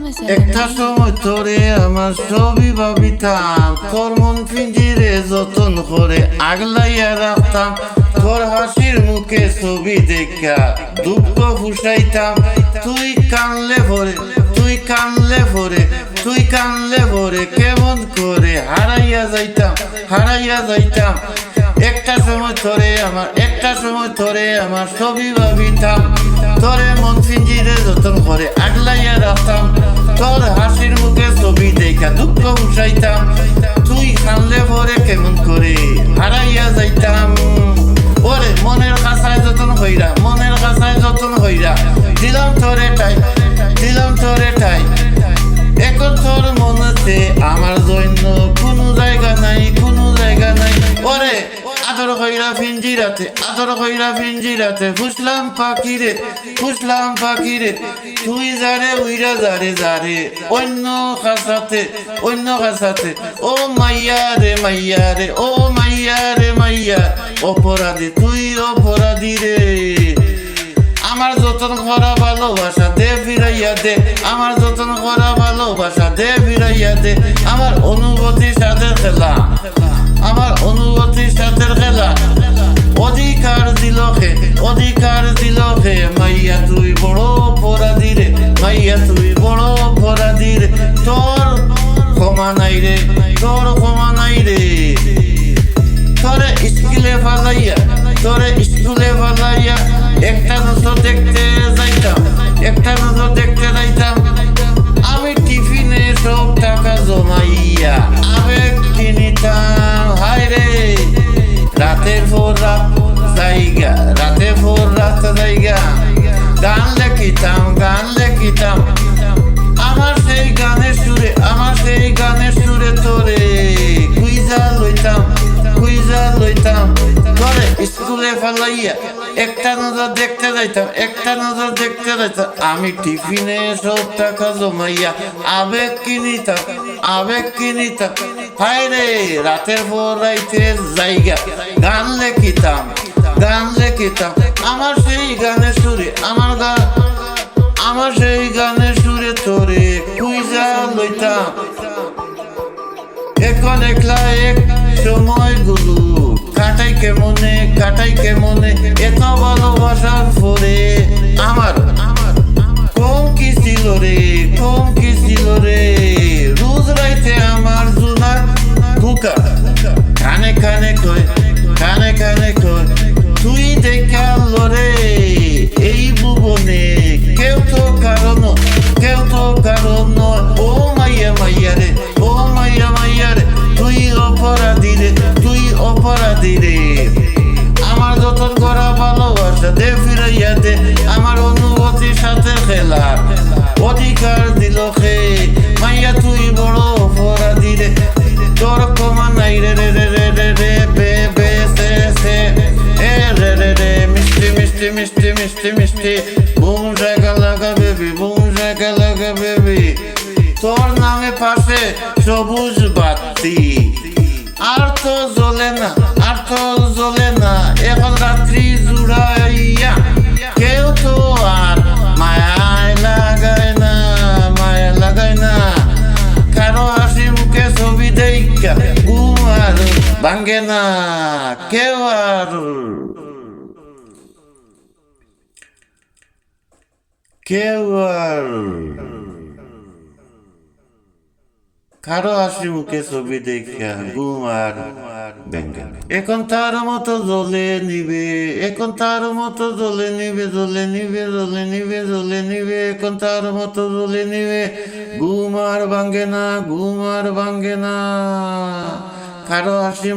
একটা সময় তোরে আমার ছবি ভাবিতাম, তোর মন পিঞ্জিরে যতন করে আগলাইয়া রাখতাম। তোর হাসির মুখে ছবি দেখা দুঃখ ফুসাইতাম। তুই কানলে ভরে, তুই কানলে ভরে, তুই কানলে ভরে কেমন করে হারাইয়া যাইতাম, হারাইয়া যাইতাম। একটা সময় তোরে আমার, একটা সময় তোরে আমার ছবি ভাবিতাম। তোরে মন পিঞ্জিরে যতন করে আগলাইয়া রাখতাম। তোর হাসির মুখে ছবি দেখা দুঃখ উঠাইতাম। তুই কানলে ভরে কেমন করে হারাইয়া যাইতাম। ওরে মনের কাছায় যতন হইরা, মনের কাছায় যতন হইরা দিলাম তোরে ঠাই, দিলাম তোরে ঠাই। এখন তোর মনেতে আমার জন্য কোনো জায়গা নাই, কোনো জায়গা নাই। ওরে আদর কইরা পিঞ্জিরাতে, আদর কইরা পিঞ্জিরাতে ফুসলাম পাখিরে, ফুসলাম পাখিরে। তুই যারে উইরা যারে যারে অন্য কাছাতে, অন্য কাছাতে। ও মাইয়া রে মাইয়া রে, ও মাইয়া রে মাইয়া। অপরাধী তুই অপরাধী রে। আমার যতন করা ভালোবাসা দে ফিরাইয়া দে, আমার যতন করা ভালোবাসা দে ফিরাইয়া দে। আমার অনুভূতির সাথে খেলা, আমার অনুভূতির সাথে খেলা। অধিকার দিল হে, অধিকার দিল হে। মাইয়া তুই বড় অপরাধী রে, মাইয়া তুই বড় অপরাধী রে। তোর ক্ষমা নাই রে, তোর ক্ষমা নাই রে। তোরে স্কুলে ফালাইয়া, তোরে স্কুলে ফালাইয়া একটা নজর দেখতে যাইতাম, একটা নজর দেখতে যাইতাম। আমি টিফিনে সব টাকা জমাইয়া আবেগ কিনিতাম। হায় রে রাতের পর রাত জায়গা, রাতের পর রাত জায়গা গান লেখিতাম, গান লেখিতাম। আমার সেই গানের সুরে, আমার সেই গানের সুরে তোরে কুইজা লইতাম, কুইজা লইতাম। তোরে স্কুলে ফেলাইয়া একটা নজর দেখতে যাইতাম, একটা নজর দেখতে যাইতাম। আমি টিফিনে সব টাকা জমাইয়া আবেগ কিনিতাম, আবেগ কিনিতাম। হায় রে রাতের পর রাইতের জায়গা গান লেখিতাম, গান লেখিতাম। আমার সেই গানের সুরে, আমার গান, আমার সেই গানের সুরে তোরে কুইজা লইতাম। এখন একলা এক সময়গুলো কাটাই কেমনে, কাটাই কেমনে। এত ভালোবাসার পরে আমার কম কি ছিল রে, কম কি ছিল রে। রোজ রাইতে আমার জুনার ধোকা কানে কানে কয়, কানে কানে কয় তুই দেখালো রে এই ভুবনে কেউ তো কারণ, কেউ তো কারণ। ও মাইয়া মাইয়া রে, ও মাইয়া মাইয়া রে। তুই অপরাধী রে, তুই অপরাধী রে। আমার যতন করা ভালোবাসা দে ফিরাইয়া দে। আমার অনুভূতির সাথে খেলা অধিকার দিল হে। মাইয়া তুই বড় অপরাধী রে। তোর ক্ষমা নাই রে রে রে রে রে রে বে বে সে সে এ রে রে রে। মিষ্টি মিষ্টি মিষ্টি মিষ্টি মিষ্টি বুম জায়গা লাগা বেবি, বুম জায়গা লাগা বেবি। তোর নামে পাশে সবুজ বাতি আর তো জ্বলে না, আর তো জ্বলে না। এখন রাত্রি জুড়াইয়া কেউ তো আর মায়া লাগায় না, মায়া লাগায় না। কারো হাসি মুখে ছবি দেখা ঘুম আর ভাঙ্গে না কেউ আর, কেউ আর। কারো হাসি মুখে ছবি দেখা ঘুম আর ভেঙ্গে না। এখন তার মতো জ্বলে নিবে, এখন তার মতো জ্বলে নিবে, জ্বলে নিবে, জ্বলে নিবে, জ্বলে নিবে। এখন তার মতো জ্বলে নিবে ঘুম আর ভাঙ্গে না, ঘুম আর ভাঙ্গে না। কারো হাসি